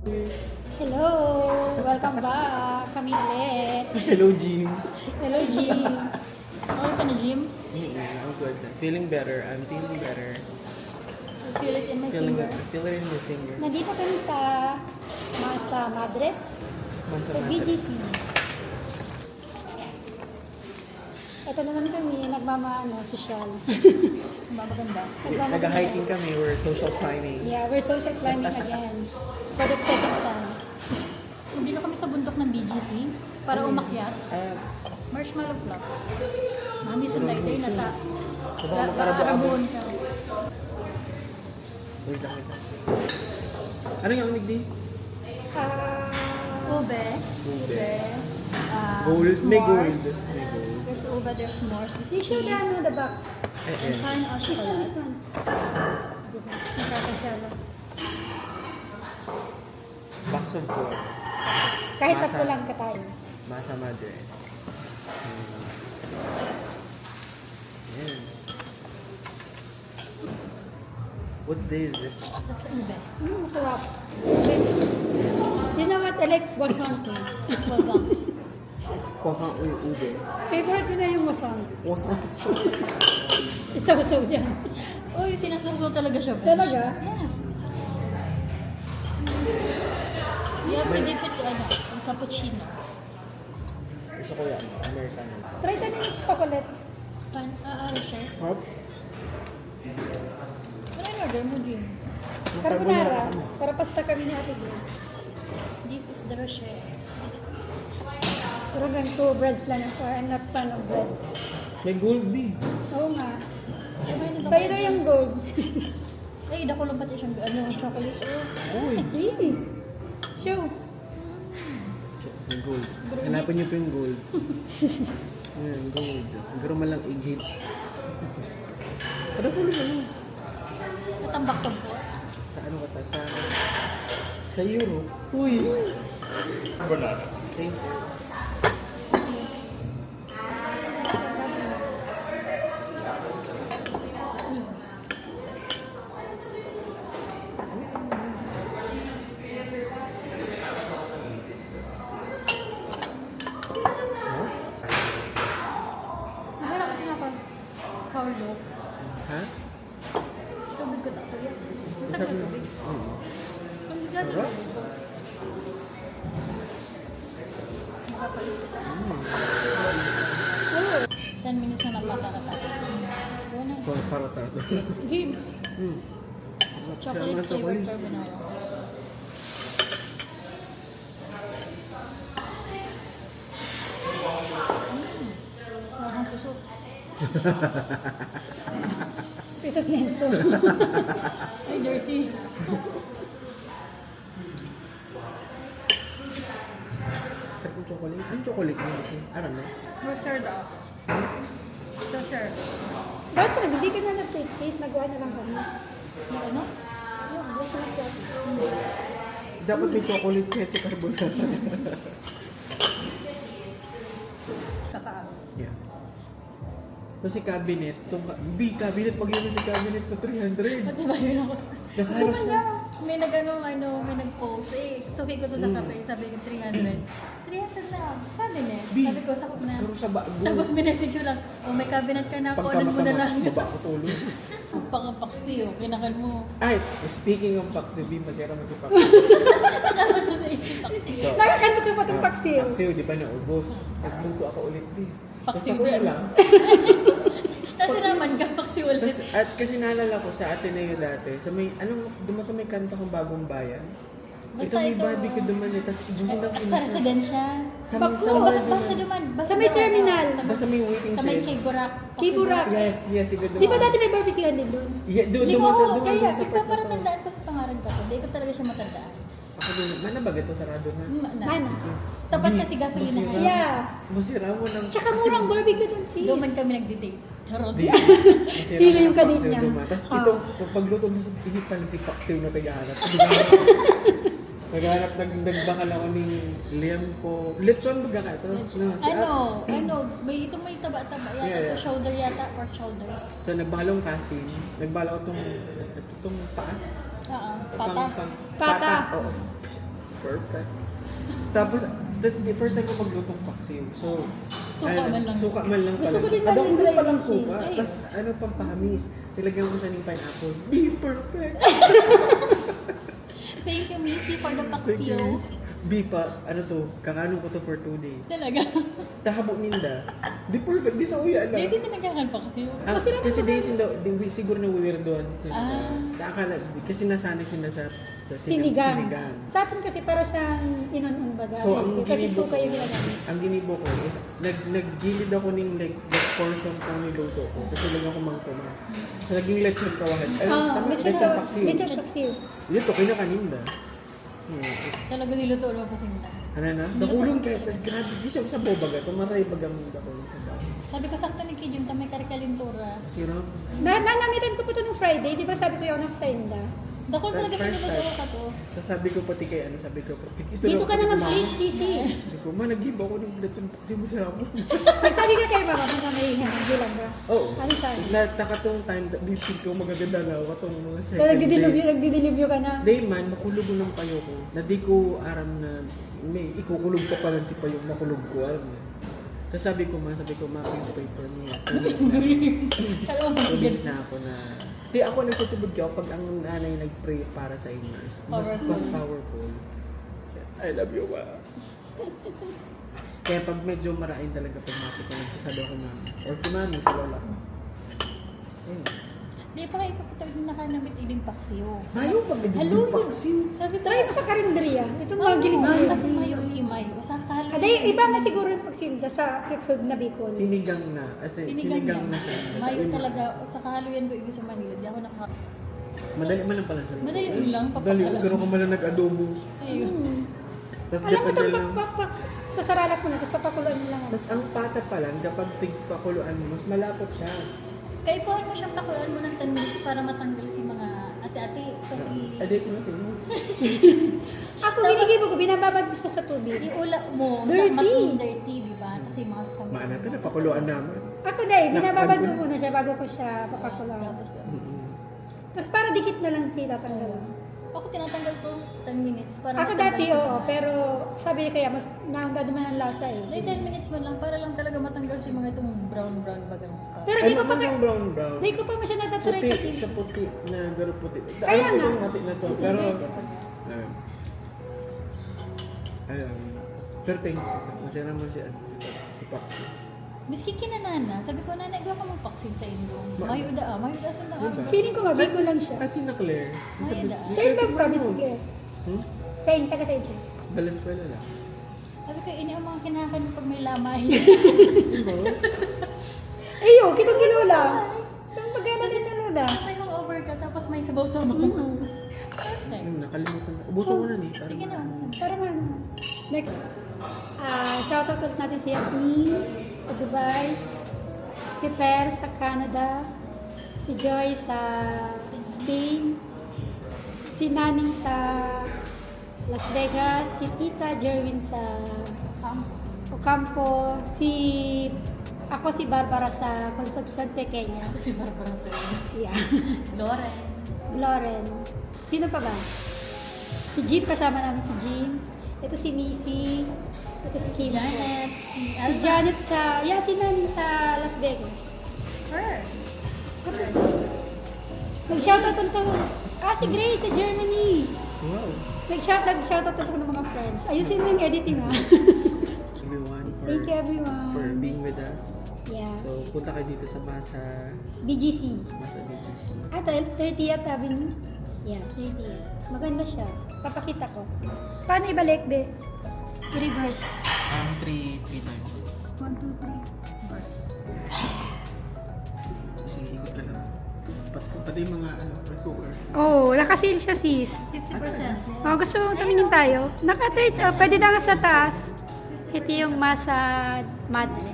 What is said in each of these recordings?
Hello! Welcome back! Kami ulit. Hello, Jim. Hello, Jim. Okay ka na, Jim? I'm good. Feeling better. I'm feeling better. I feel it in my finger. Feel it in your finger. Nandito kami sa Masa Madre, Mansa sa Madre. BGC. Ito naman kami, sosyal. Magaganda. Nag-hiking kami. We're social climbing. Yeah, we're social climbing again. For the second time. Nandito kami sa bundok ng BGC para umakyat. Marshmallow Club. Mami, sunday tayo na ta. Arabuon ka. Wait lang. Ano yung amig di? Ube. Ube. Gold. May gold. There's ube, there's s'mores. This You should cheese. the box. And fine au chocolate. Nakakasyalo. Box of four. Kahit Masa. tatlo lang ka tayo. Masa Madre. Yan. What's this? Tapos ube. Masarap. You know what? I like wasang too. Wasang. Posang ube. Favorite ko na yung wasang. Posang Isaw-saw dyan. Uy, sinasawsaw talaga siya. Talaga? Yes. You have to dip it to ang cappuccino. Gusto ko yan. Americano. Try ka na yung chocolate. Ano siya? Hop. Ano yung order mo, Jim? Carbonara. Para pasta kami ni Ate Gil. This is the Rocher. Pero ganito, breads lang ako. I'm not fan of bread. May gold bee. Oo nga. Sa'yo Sa'yo na yung gold. Ay, dako lang pati siyang chocolate. Uy. Really? Show. Yung gold. Hanapan niyo po yung gold. Ayan, gold. Siguro malang igit. Ano po naman? Natambak sa po. Sa ano ka ta? Sa Europe. Uy! Banana. Thank you. Naharap ko nga pa. Paulo. Ha? Tubig ko tako yan. Sakit na tubig. Ang ligado. Sarap. Makapalis kita. 10 minutes na napata-kata. Una. Para tato. Jim. Chocolate flavored carbonara. Parang susok. Piso of Nenso. Ay, dirty. Sarap yung chocolate. Ang chocolate mo kasi. I don't know. Rocher daw. Rocher. Bakit pag hindi ka na nag-taste, nagawa na lang kami. Nag ano? Yeah, that's not that. Dapat may chocolate kasi carbonara. Kakaano. Yeah. Tapos si cabinet. Cabinet. Mag-iwan si cabinet na 300. Pati ba yun ako? Nakaharap siya. May may nag-post eh. Suki ko to sa kape. Sabi ko 300. 300 na. Cabinet. B. Sabi ko, sakop na. Pero sa bago. Tapos minessage ko lang, oh may cabinet ka na, kuhanan mo na lang. Baba ko tulog. Ang pangapaksi oh, kinakan mo. Ay, speaking of Paxi, masira mo si Paxi. Nakapot na sa ipaksi. So, Nakakanto ko patong paksiw. Paxi, di ba naubos? Nagluto ako ulit, di. Tapos Paksiw ako din. na lang. Kasi naman ka, paksi ulit. Tapos, at kasi naalala ko sa Ateneo dati, sa may, duma sa may kanta kong Bagong Bayan. Basta Ito may ito. barbecue duman eh, tapos ibusin lang Sa residensya. Sa Basta duman. Sa may terminal. Basta may waiting Sa may shed. Kiburak. Kiburak. Yes, siguro Di ba dati may barbecue din doon? Yeah, Hindi ko, duman sa kaya, sa ikaw parang tandaan ko sa pangalan ko. Hindi ko talaga siya matandaan. Ako din, mana ba ito sarado na? Mana? Tapat kasi gasolina Masira. kayo. Yeah. Masira mo ng... Tsaka murang barbecue doon, sis. Doon kami nag-date. Charot. Masira Sino mo yung ng kadate paksiw niya? duman. Tapos Ah. ito, pagluto mo sa pinipan si paksiw na tagahanap. Naghanap, nagbangal ako ni Liampo. Lechon baga ka ito? No, si May ito may taba-taba yata. Yeah, Ito yeah. shoulder yata, pork shoulder. So nagbalong kasin. Nagbalo ko itong paa. Oo, pata. Pata. Oo. Perfect. Tapos, the first time ko maglutong paksiw. So, Suka man lang. Suka man lang Gusto pala. ko din Ada namin ulo pa lang dry suka. eh. Tapos, ano pang pahamis. Nilagyan ko siya ng pineapple. Di perfect. Thank you, Missy, for the Thank you. paksiw. Di pa, ano to, kakanon ko to for 2 days. Talaga. Tahabo ninda. Di perfect, di sa uya lang. Daisy, pinagkakan paksiw. Kasi Daisy, siguro na weirdoan sila. Ah. Nakakala, kasi nasanay sila sa Sinigang. sinigang. Sa atin kasi para siyang inon-on baga. So, ang kasi ginibo suka yung ginagamit. ang ginibo ko is, naggilid ako ng like portion ko niluto ko. Kasi lagyan ko mang tomas. So, naging lechon kawahan. Ay, tama, lechon paksiw. Lechon paksiw. Dito, kinakaninda. Talaga niluto ulo pa sinta. Ano na? Nakulong kayo. Tapos grabe, di siya sa bobaga. Tumaray bagang ako sa bahay. Sabi ko sakto ni Kijim, may karikalintura. Kasi ram, Nanamitan ko po ito nung Friday. Di ba sabi ko yung anak sa Inda? Dakol talaga First sinuluto time. ka to. tapos sabi ko pati kay sabi ko, Dito ka na mag-sleep, Sisi. Hindi ko, nag-give ako ng lechon paksiw mo sa ako. Nagsabi ka kay Mama kung may bilang ba? Oo. Ano sabi? Nakatong time, bipig ko magaganda na ako itong mga second day. Nagdidilibyo ka na. Day man, makulog ko ng payo ko. Na di ko aram na, may ikukulog pa pala si payo, makulog ko. Alam mo. Tapos sabi ko, please pray for me. 2 days na ako na, di ako nagtutubod ka pag ang nanay nag-pray para sa inyo. Mas powerful. I love you, ma. Kaya pag medyo marain talaga pag mati ko, nagsasabi ako na, or si mami, si lola ko. Ayun. Di pa kayo kapatid na nakanamit iling paksiw. Mayo pag naging paksiw. Sabi ko, Try mo sa karinderya. Ito mga oh, gilig-gilig. kasi mayo kimay. Usa ka halo. Aday, iba nga siguro yung pagsilda sa Rexod na Bicol. Sinigang na. Sinigang na siya. Mayo talaga. Sa kahalo yan ko igis sa Manila. Di ako nakaka... Madali man lang pala siya. Madali lang, Madali. papakalam. Gano'n ka man lang nag-adobo. Ayun. Tapos Alam mo depende ito, lang. sa saralak mo na, tapos papakuluan mo lang. Tapos ang pata pa lang, kapag tigpakuluan mo, mas malapot siya. Kaya ipuhan mo siyang pakulaan mo ng 10 minutes para matanggal si mga ate-ate. Kasi Aday ko natin. Ako, ginigay mo ko, binababad mo siya sa tubig. iula mo. Dirty. Matong dirty, di ba? Kasi mouse kami. Maana ka na, pakuluan namin. Ako dahil, binababad mo muna siya bago ko siya papakuluan. Tapos, Tapos para dikit na lang siya tatanggalan. ako tinatanggal ko 10 minutes para Ako matanggal dati, si oo, mga- pero sabi niya kaya, mas nakagado man ang lasa eh. Like 10 minutes man lang para lang talaga matanggal si mga itong brown bagang spot. Pero Ay, di ko pa, yung brown. di ko pa mo siya natatry Puti, kasi. sa puti na garo puti. Kaya Alam ko nga. itong mati na to, pero... Ayun. Pero thank you. Masaya naman si Paxi. Miski kinanana, sabi ko, nanay, gawa ka mong paksim sa inyo. Mayo da sa Diba? daan. Feeling ko nga, Bicol lang siya. At si na Claire. Ay, da. Sir, mag-promise ko eh. Sa taga sa inyo. Balan ko lang. Sabi ko, ini ang mga kinakan pag may lamay. Ayo, kitong kinula. Ang magana din na lola. May hangover ka, tapos may sabaw-sabaw. Perfect. Nakalimutan na. Ubuso ko na ni. Sige na. Para man. Next. Shoutout ulit natin si Yasmin sa Dubai, si Per sa Canada, si Joy sa Spain, si Naning sa Las Vegas, si Tita Jerwin sa Ocampo, ako si Barbara sa Concepcion Pequeña. Ako si Barbara sa Yeah. Loren. Lauren. Sino pa ba? Si Jean, kasama namin si Jean. Ito si Missy. Ito si Kim. Janet. Si Si Alba. Janet si Nani sa Las Vegas. Her. Nag-shoutout ito. Si Grace sa Germany. Wow. Nag-shoutout ito ng mga friends. Ayusin mo yung editing ha. Everyone for, Thank you everyone. for being with us. Yeah. So, punta kayo dito sa Masa BGC. BGC. Ito, 30th Avenue. Yeah, 30th. Maganda siya. Papakita ko. Paano ibalik, be? I-reverse. 3 times. 1, 2, 3. Reverse. Sige, ikot ka lang. Pati yung mga rice cooker. Oh, nakasil siya sis. 50%. Oh, gusto mo tumingin tayo? Pwede na nga sa taas. Ito yung Masa Madre.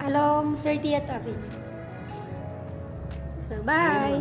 Along 30th Avenue. So, bye!